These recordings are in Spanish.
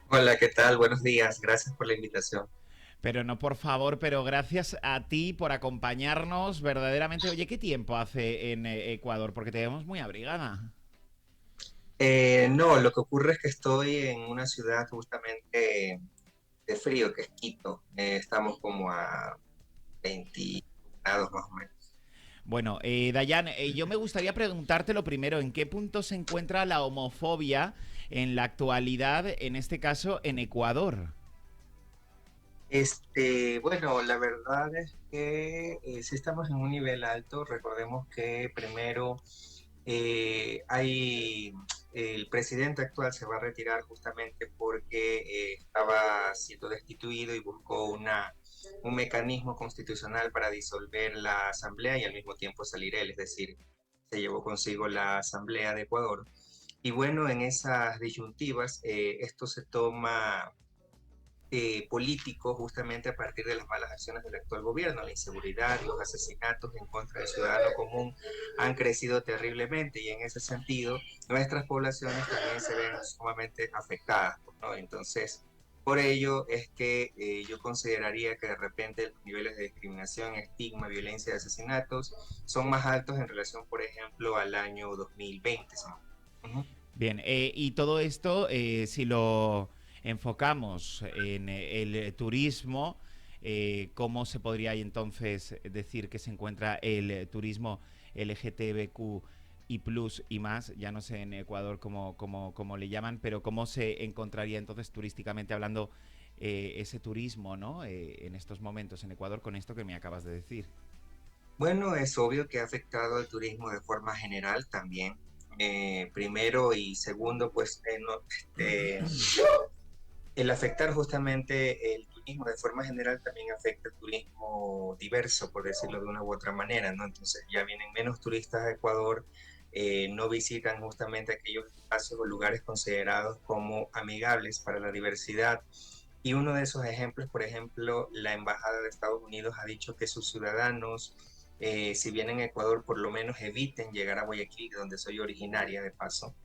Hola, ¿qué tal? Buenos días. Gracias por la invitación. Pero no, por favor, pero gracias a ti por acompañarnos verdaderamente. Oye, ¿qué tiempo hace en Ecuador? Porque te vemos muy abrigada. No, lo que ocurre es que estoy en una ciudad justamente de frío, que es Quito. Estamos como a 20 grados más o menos. Bueno, Dayan, yo me gustaría preguntarte lo primero, ¿en qué punto se encuentra la homofobia en la actualidad, en este caso en Ecuador? Bueno, la verdad es que sí estamos en un nivel alto. Recordemos que primero el presidente actual se va a retirar justamente porque estaba siendo destituido y buscó un mecanismo constitucional para disolver la asamblea y al mismo tiempo salir él, es decir, se llevó consigo la asamblea de Ecuador. Y bueno, en esas disyuntivas, esto se toma político justamente a partir de las malas acciones del actual gobierno. La inseguridad, los asesinatos en contra del ciudadano común han crecido terriblemente y en ese sentido nuestras poblaciones también se ven sumamente afectadas, ¿no? Entonces, por ello es que yo consideraría que de repente los niveles de discriminación, estigma, violencia y asesinatos son más altos en relación, por ejemplo, al año 2020. ¿No? Uh -huh. Bien, y todo esto, si lo enfocamos en el turismo, ¿cómo se podría entonces decir que se encuentra el turismo LGTBQ y plus y más? Ya no sé en Ecuador cómo le llaman, pero ¿cómo se encontraría entonces turísticamente hablando ese turismo, ¿no? En estos momentos en Ecuador con esto que me acabas de decir. Bueno, es obvio que ha afectado al turismo de forma general también. Primero y segundo, pues el afectar justamente el turismo de forma general también afecta el turismo diverso, por decirlo de una u otra manera, ¿no? Entonces ya vienen menos turistas a Ecuador, no visitan justamente aquellos espacios o lugares considerados como amigables para la diversidad. Y uno de esos ejemplos, por ejemplo, la Embajada de Estados Unidos ha dicho que sus ciudadanos, si vienen a Ecuador, por lo menos eviten llegar a Guayaquil, de donde soy originaria de paso.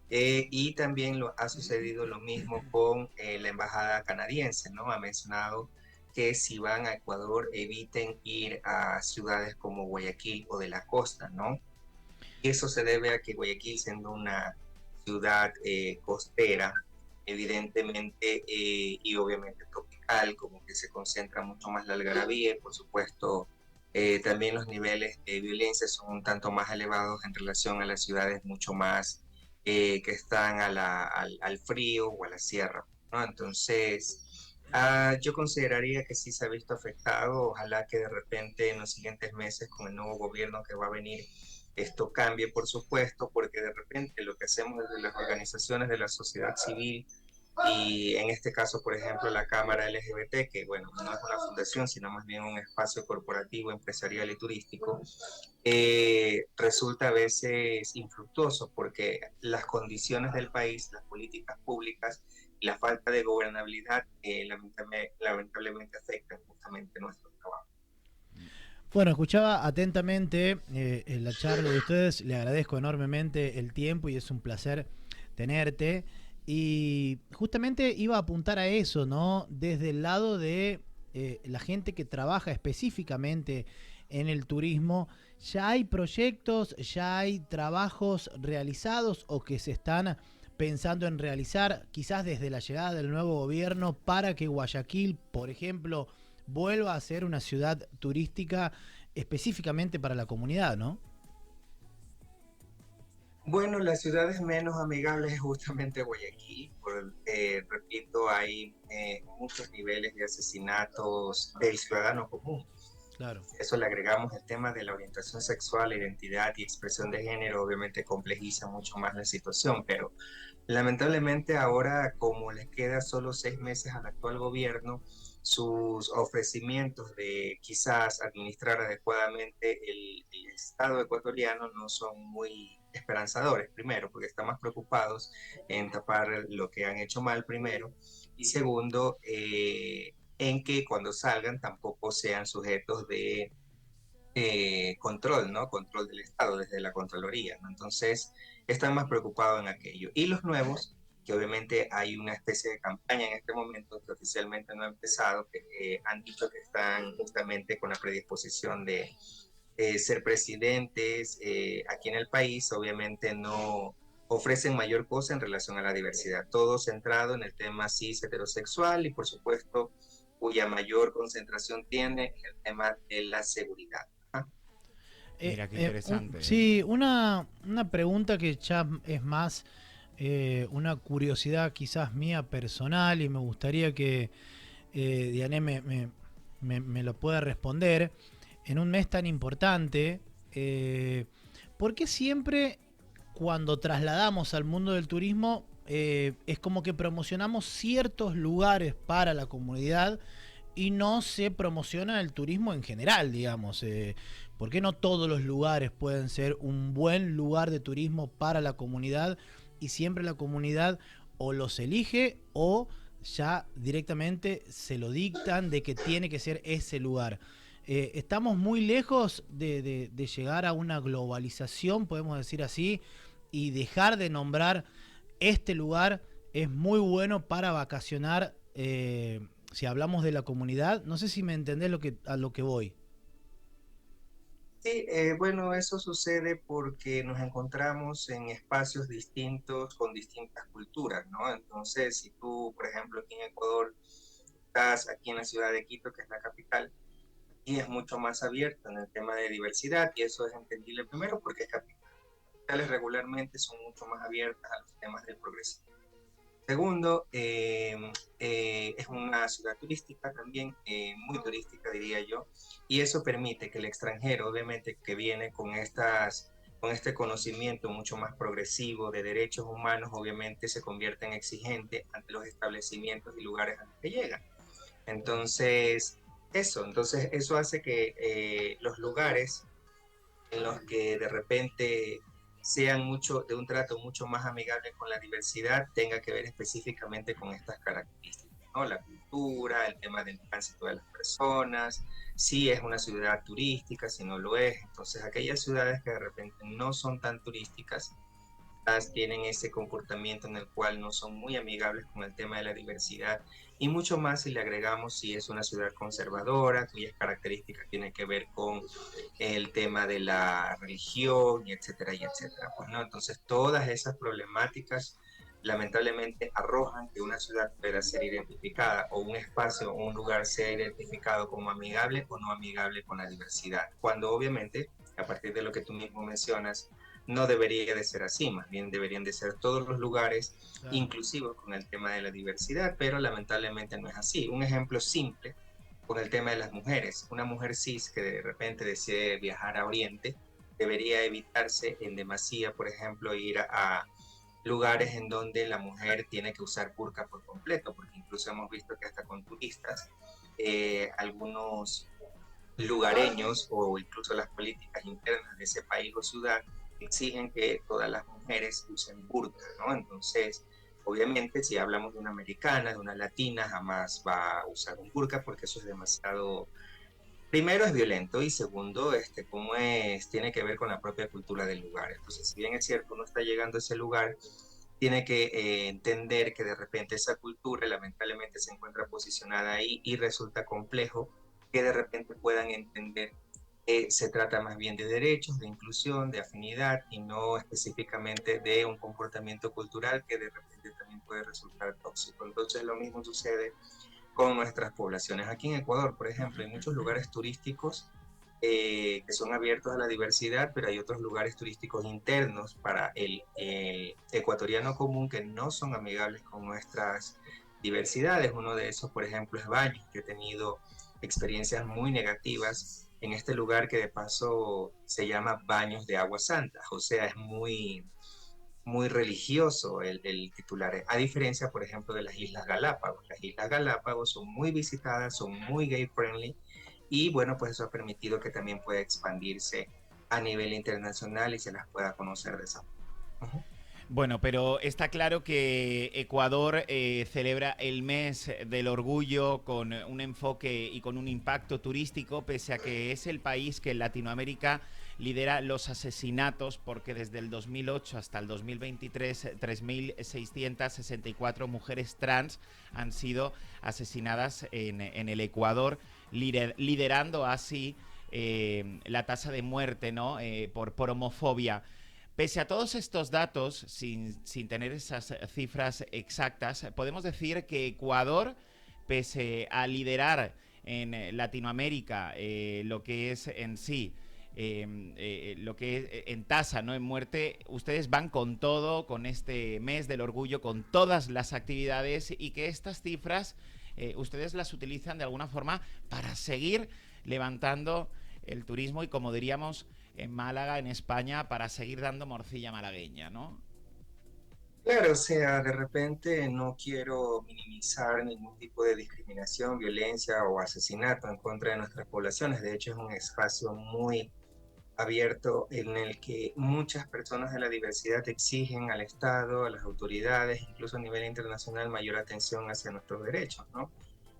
Y también ha sucedido lo mismo con la embajada canadiense, ¿no? Ha mencionado que si van a Ecuador eviten ir a ciudades como Guayaquil o de la costa, ¿no? Y eso se debe a que Guayaquil, siendo una ciudad costera, evidentemente, y obviamente tropical, como que se concentra mucho más la algarabía y por supuesto también los niveles de violencia son un tanto más elevados en relación a las ciudades mucho más que están al frío o a la sierra, ¿no? Entonces, yo consideraría que sí se ha visto afectado. Ojalá que de repente en los siguientes meses con el nuevo gobierno que va a venir esto cambie, por supuesto, porque de repente lo que hacemos desde las organizaciones de la sociedad civil y en este caso, por ejemplo, la Cámara LGBT, que bueno, no es una fundación, sino más bien un espacio corporativo, empresarial y turístico, resulta a veces infructuoso porque las condiciones del país, las políticas públicas y la falta de gobernabilidad lamentablemente afectan justamente nuestro trabajo. Bueno, escuchaba atentamente la charla de ustedes, le agradezco enormemente el tiempo y es un placer tenerte. Y justamente iba a apuntar a eso, ¿no? Desde el lado de la gente que trabaja específicamente en el turismo, ¿ya hay proyectos, ya hay trabajos realizados o que se están pensando en realizar, quizás desde la llegada del nuevo gobierno, para que Guayaquil, por ejemplo, vuelva a ser una ciudad turística específicamente para la comunidad, ¿no? Bueno, las ciudades menos amigables es justamente Guayaquil. Repito, hay muchos niveles de asesinatos del ciudadano común. Claro. Si a eso le agregamos el tema de la orientación sexual, la identidad y expresión de género, obviamente complejiza mucho más la situación, pero lamentablemente ahora, como les queda solo 6 meses al actual gobierno, sus ofrecimientos de quizás administrar adecuadamente el Estado ecuatoriano no son muy esperanzadores, primero, porque están más preocupados en tapar lo que han hecho mal primero, y segundo, en que cuando salgan tampoco sean sujetos de control, ¿no? Control del Estado desde la Contraloría, ¿no? Entonces, están más preocupados en aquello. Y los nuevos que obviamente hay una especie de campaña en este momento que oficialmente no ha empezado, que han dicho que están justamente con la predisposición de ser presidentes aquí en el país. Obviamente no ofrecen mayor cosa en relación a la diversidad, todo centrado en el tema cis heterosexual y por supuesto cuya mayor concentración tiene el tema de la seguridad. ¿Ah? Mira, qué interesante. Sí, una pregunta que ya es más una curiosidad quizás mía personal y me gustaría que Diané me lo pueda responder. En un mes tan importante, ¿por qué siempre cuando trasladamos al mundo del turismo es como que promocionamos ciertos lugares para la comunidad y no se promociona el turismo en general, digamos? ¿Por qué no todos los lugares pueden ser un buen lugar de turismo para la comunidad y siempre la comunidad o los elige o ya directamente se lo dictan de que tiene que ser ese lugar? Estamos muy lejos de llegar a una globalización, podemos decir así, y dejar de nombrar este lugar es muy bueno para vacacionar. Si hablamos de la comunidad, no sé si me entendés a lo que voy. Sí, bueno, eso sucede porque nos encontramos en espacios distintos con distintas culturas, ¿no? Entonces, si tú, por ejemplo, aquí en Ecuador, estás aquí en la ciudad de Quito, que es la capital, y es mucho más abierto en el tema de diversidad, y eso es entendible primero porque capitales regularmente son mucho más abiertas a los temas del progreso. Segundo, es una ciudad turística también, muy turística diría yo, y eso permite que el extranjero, obviamente, que viene con este conocimiento mucho más progresivo de derechos humanos, obviamente se convierta en exigente ante los establecimientos y lugares a los que llega. Entonces eso hace que los lugares en los que de repente sean mucho de un trato mucho más amigable con la diversidad tenga que ver específicamente con estas características, ¿no? La cultura, el tema del tránsito de las personas, si es una ciudad turística, si no lo es. Entonces aquellas ciudades que de repente no son tan turísticas tienen ese comportamiento en el cual no son muy amigables con el tema de la diversidad y mucho más si le agregamos si es una ciudad conservadora, cuyas características tienen que ver con el tema de la religión, y etcétera. Pues, ¿no? Entonces todas esas problemáticas lamentablemente arrojan que una ciudad pueda ser identificada o un espacio o un lugar sea identificado como amigable o no amigable con la diversidad, cuando obviamente, a partir de lo que tú mismo mencionas, no debería de ser así, más bien deberían de ser todos los lugares Claro. inclusivos con el tema de la diversidad, pero lamentablemente no es así. Un ejemplo simple con el tema de las mujeres. Una mujer cis que de repente decide viajar a Oriente, debería evitarse en demasía, por ejemplo, ir a lugares en donde la mujer tiene que usar burka por completo, porque incluso hemos visto que hasta con turistas, algunos lugareños o incluso las políticas internas de ese país o ciudad exigen que todas las mujeres usen burka, ¿no? Entonces, obviamente, si hablamos de una americana, de una latina, jamás va a usar un burka porque eso es demasiado, primero es violento y segundo, como es, tiene que ver con la propia cultura del lugar. Entonces, si bien es cierto, uno está llegando a ese lugar, tiene que entender que de repente esa cultura lamentablemente se encuentra posicionada ahí y resulta complejo que de repente puedan entender que se trata más bien de derechos, de inclusión, de afinidad y no específicamente de un comportamiento cultural que de repente también puede resultar tóxico. Entonces lo mismo sucede con nuestras poblaciones. Aquí en Ecuador, por ejemplo, hay muchos lugares turísticos que son abiertos a la diversidad, pero hay otros lugares turísticos internos para el ecuatoriano común que no son amigables con nuestras diversidades. Uno de esos, por ejemplo, es Baños, que he tenido experiencias muy negativas en este lugar que de paso se llama Baños de Agua Santa, o sea, es muy religioso el titular, a diferencia, por ejemplo, de las Islas Galápagos. Las Islas Galápagos son muy visitadas, son muy gay friendly y bueno, pues eso ha permitido que también pueda expandirse a nivel internacional y se las pueda conocer de esa forma. Uh -huh. Bueno, pero está claro que Ecuador celebra el mes del orgullo con un enfoque y con un impacto turístico, pese a que es el país que en Latinoamérica lidera los asesinatos, porque desde el 2008 hasta el 2023 3.664 mujeres trans han sido asesinadas en el Ecuador, liderando así la tasa de muerte, ¿no? Por homofobia. Pese a todos estos datos, sin tener esas cifras exactas, podemos decir que Ecuador, pese a liderar en Latinoamérica lo que es en sí, lo que es en tasa, ¿no? En muerte, ustedes van con todo, con este mes del orgullo, con todas las actividades, y que estas cifras ustedes las utilizan de alguna forma para seguir levantando el turismo y, como diríamos en Málaga, en España, para seguir dando morcilla malagueña, ¿no? Claro, o sea, de repente no quiero minimizar ningún tipo de discriminación, violencia o asesinato en contra de nuestras poblaciones. De hecho, es un espacio muy abierto en el que muchas personas de la diversidad exigen al Estado, a las autoridades, incluso a nivel internacional, mayor atención hacia nuestros derechos, ¿no?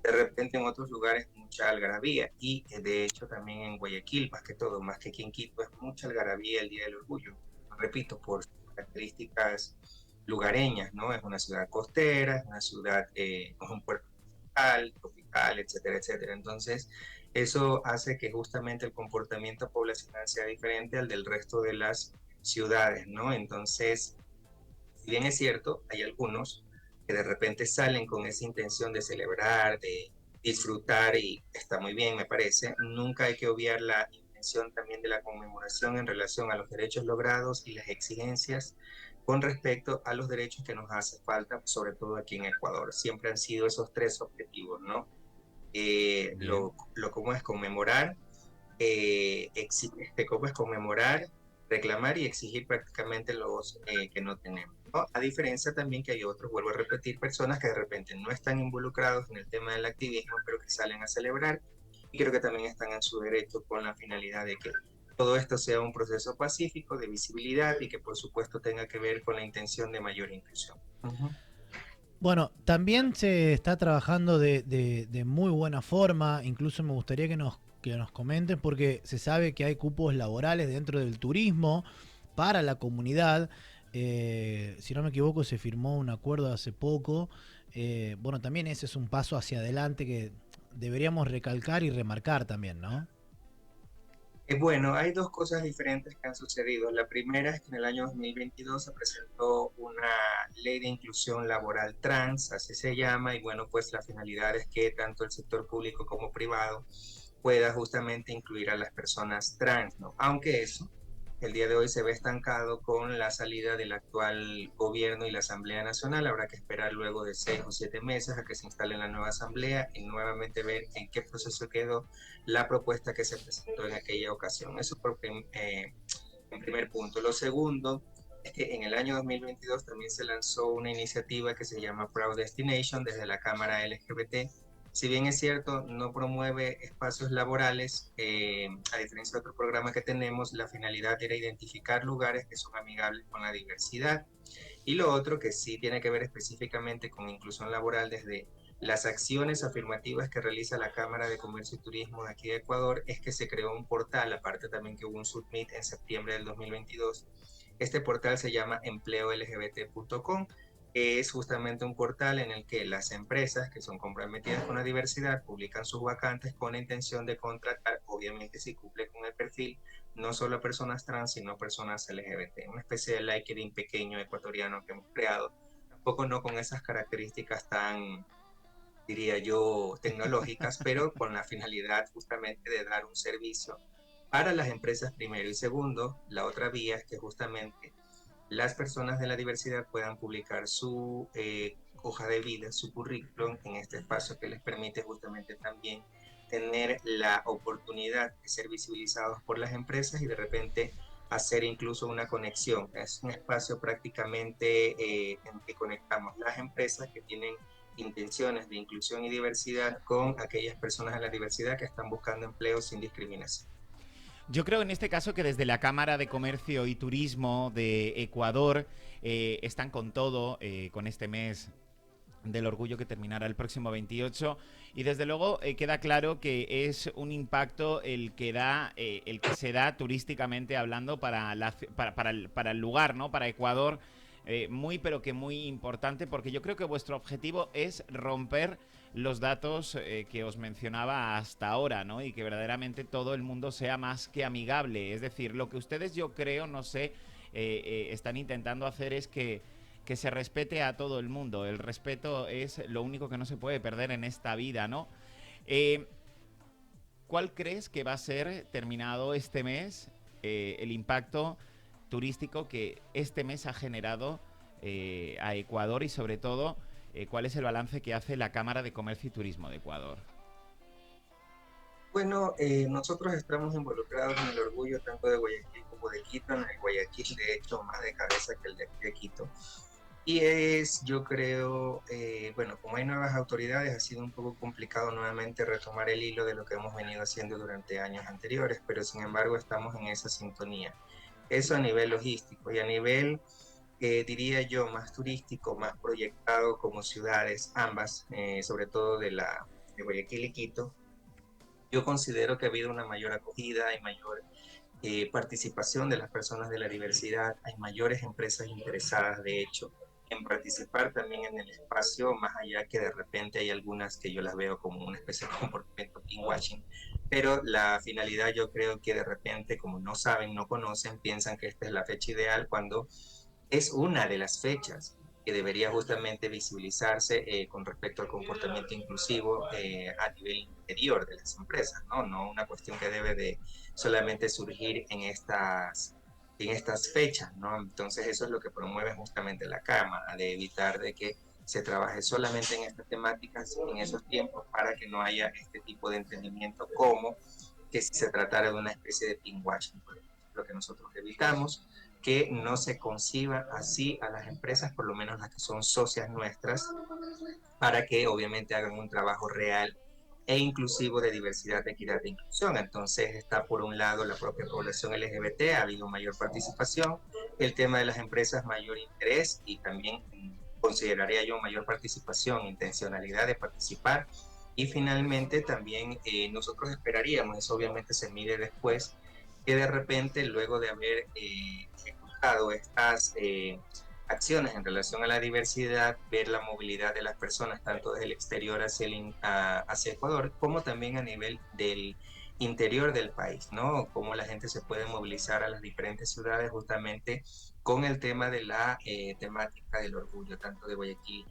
De repente en otros lugares mucha algarabía y de hecho también en Guayaquil, más que todo, más que aquí en Quito, es mucha algarabía el Día del Orgullo. Repito, por sus características lugareñas, ¿no? Es una ciudad costera, es una ciudad, es un puerto tropical, etcétera, etcétera. Entonces, eso hace que justamente el comportamiento poblacional sea diferente al del resto de las ciudades, ¿no? Entonces, si bien es cierto, hay algunos que de repente salen con esa intención de celebrar, de disfrutar, y está muy bien, me parece. Nunca hay que obviar la intención también de la conmemoración en relación a los derechos logrados y las exigencias con respecto a los derechos que nos hace falta, sobre todo aquí en Ecuador. Siempre han sido esos tres objetivos, ¿no? Bien. Cómo es conmemorar, cómo es conmemorar, reclamar y exigir prácticamente los que no tenemos, ¿no? A diferencia también que hay otros, vuelvo a repetir, personas que de repente no están involucrados en el tema del activismo, pero que salen a celebrar, y creo que también están en su derecho con la finalidad de que todo esto sea un proceso pacífico de visibilidad y que por supuesto tenga que ver con la intención de mayor inclusión. Uh-huh. Bueno, también se está trabajando de muy buena forma, incluso me gustaría que nos comenten, porque se sabe que hay cupos laborales dentro del turismo para la comunidad. Si no me equivoco, se firmó un acuerdo hace poco. Bueno, también ese es un paso hacia adelante que deberíamos recalcar y remarcar también, ¿no? Bueno, hay dos cosas diferentes que han sucedido. La primera es que en el año 2022 se presentó una ley de inclusión laboral trans, así se llama, y bueno, pues la finalidad es que tanto el sector público como privado pueda justamente incluir a las personas trans, ¿no? Aunque eso, el día de hoy se ve estancado con la salida del actual gobierno y la Asamblea Nacional. Habrá que esperar luego de 6 o 7 meses a que se instale la nueva Asamblea y nuevamente ver en qué proceso quedó la propuesta que se presentó en aquella ocasión. Eso en primer punto. Lo segundo es que en el año 2022 también se lanzó una iniciativa que se llama Proud Destination desde la Cámara LGBT. Si bien es cierto, no promueve espacios laborales, a diferencia de otro programa que tenemos, la finalidad era identificar lugares que son amigables con la diversidad. Y lo otro que sí tiene que ver específicamente con inclusión laboral desde las acciones afirmativas que realiza la Cámara de Comercio y Turismo de aquí de Ecuador es que se creó un portal, aparte también que hubo un submit en septiembre del 2022. Este portal se llama empleolgbt.com, que es justamente un portal en el que las empresas que son comprometidas con la diversidad publican sus vacantes con la intención de contratar, obviamente si cumple con el perfil, no solo a personas trans, sino a personas LGBT. Una especie de LinkedIn pequeño ecuatoriano que hemos creado, tampoco no con esas características tan, diría yo, tecnológicas, pero con la finalidad justamente de dar un servicio para las empresas primero, y segundo, la otra vía es que justamente las personas de la diversidad puedan publicar su hoja de vida, su currículum en este espacio que les permite justamente también tener la oportunidad de ser visibilizados por las empresas y de repente hacer incluso una conexión. Es un espacio prácticamente en que conectamos las empresas que tienen intenciones de inclusión y diversidad con aquellas personas de la diversidad que están buscando empleo sin discriminación. Yo creo en este caso que desde la Cámara de Comercio y Turismo de Ecuador están con todo, con este mes del orgullo que terminará el próximo 28, y desde luego queda claro que es un impacto el que se da turísticamente hablando para el lugar, ¿no? Para Ecuador, muy pero que muy importante, porque yo creo que vuestro objetivo es romper los datos que os mencionaba hasta ahora, ¿no? Y que verdaderamente todo el mundo sea más que amigable. Es decir, lo que ustedes, yo creo, no sé, están intentando hacer es que se respete a todo el mundo. El respeto es lo único que no se puede perder en esta vida, ¿no? ¿Cuál crees que va a ser, terminado este mes, el impacto turístico que este mes ha generado a Ecuador, y sobre todo, cuál es el balance que hace la Cámara de Comercio y Turismo de Ecuador? Bueno, nosotros estamos involucrados en el orgullo tanto de Guayaquil como de Quito. En el Guayaquil, de hecho, más de cabeza que el de Quito. Y yo creo, bueno, como hay nuevas autoridades, ha sido un poco complicado nuevamente retomar el hilo de lo que hemos venido haciendo durante años anteriores, pero sin embargo estamos en esa sintonía. Eso a nivel logístico, y a nivel, diría yo, más turístico, más proyectado como ciudades, ambas, sobre todo de Guayaquil y Quito. Yo considero que ha habido una mayor acogida, hay mayor participación de las personas de la diversidad, hay mayores empresas interesadas, de hecho, en participar también en el espacio, más allá que de repente hay algunas que yo las veo como una especie de comportamiento pinkwashing, pero la finalidad, yo creo que de repente, como no saben, no conocen, piensan que esta es la fecha ideal, cuando es una de las fechas que debería justamente visibilizarse con respecto al comportamiento inclusivo a nivel interior de las empresas, ¿no? No una cuestión que debe de solamente surgir en estas fechas, ¿no? Entonces eso es lo que promueve justamente la Cámara, de evitar de que se trabaje solamente en estas temáticas en esos tiempos, para que no haya este tipo de entendimiento, como que si se tratara de una especie de pinkwashing. Lo que nosotros evitamos, que no se conciba así a las empresas, por lo menos las que son socias nuestras, para que obviamente hagan un trabajo real e inclusivo de diversidad, equidad e inclusión. Entonces está por un lado la propia población LGBT, ha habido mayor participación, el tema de las empresas mayor interés, y también consideraría yo mayor participación, intencionalidad de participar. Y finalmente también nosotros esperaríamos, eso obviamente se mide después, que de repente, luego de haber ejecutado estas acciones en relación a la diversidad, ver la movilidad de las personas, tanto desde el exterior hacia Ecuador, como también a nivel del interior del país, ¿no? Cómo la gente se puede movilizar a las diferentes ciudades justamente con el tema de la temática del orgullo, tanto de Guayaquil.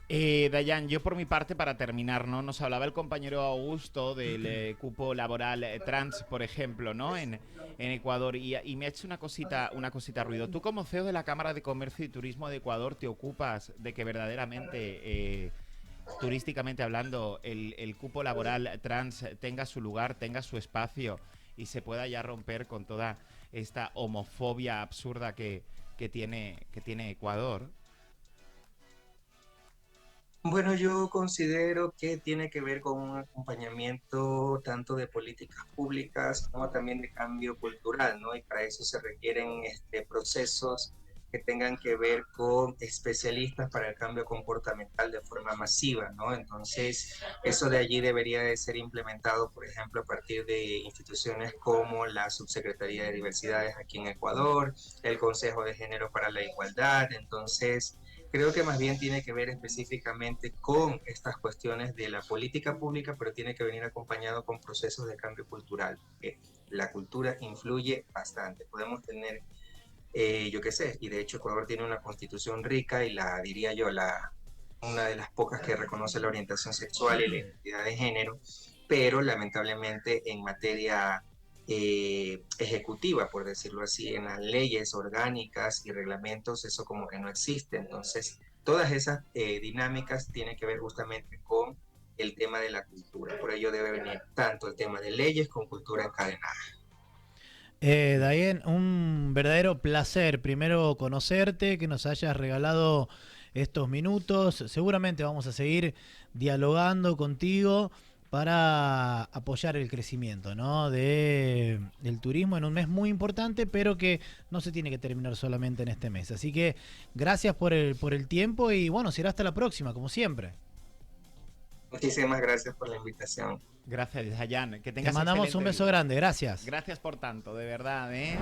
Dayan, yo por mi parte, para terminar, ¿no? Nos hablaba el compañero Augusto del cupo laboral trans, por ejemplo, ¿no? En Ecuador, y me ha hecho una cosita ruido. Tú, como CEO de la Cámara de Comercio y Turismo de Ecuador, te ocupas de que verdaderamente, turísticamente hablando, el cupo laboral trans tenga su lugar, tenga su espacio, y se pueda ya romper con toda esta homofobia absurda que tiene Ecuador. Bueno, yo considero que tiene que ver con un acompañamiento tanto de políticas públicas como también de cambio cultural, ¿no? Y para eso se requieren procesos que tengan que ver con especialistas para el cambio comportamental de forma masiva, ¿no? Entonces, eso de allí debería de ser implementado, por ejemplo, a partir de instituciones como la Subsecretaría de Diversidades aquí en Ecuador, el Consejo de Género para la Igualdad. Entonces, creo que más bien tiene que ver específicamente con estas cuestiones de la política pública, pero tiene que venir acompañado con procesos de cambio cultural, porque la cultura influye bastante. Podemos tener, yo qué sé, y de hecho Ecuador tiene una constitución rica, y diría yo, una de las pocas que reconoce la orientación sexual y la identidad de género, pero lamentablemente en materia ejecutiva, por decirlo así, en las leyes orgánicas y reglamentos, eso como que no existe. Entonces, todas esas dinámicas tienen que ver justamente con el tema de la cultura. Por ello debe venir tanto el tema de leyes con cultura encadenada. Dayen, un verdadero placer primero conocerte, que nos hayas regalado estos minutos. Seguramente vamos a seguir dialogando contigo para apoyar el crecimiento, ¿no?, del turismo en un mes muy importante, pero que no se tiene que terminar solamente en este mes. Así que gracias por el tiempo y bueno, será hasta la próxima, como siempre. Muchísimas gracias por la invitación. Gracias, Dayan. Que Te tengas mandamos excelente un beso día. grande, gracias. Gracias por tanto, de verdad, ¿eh?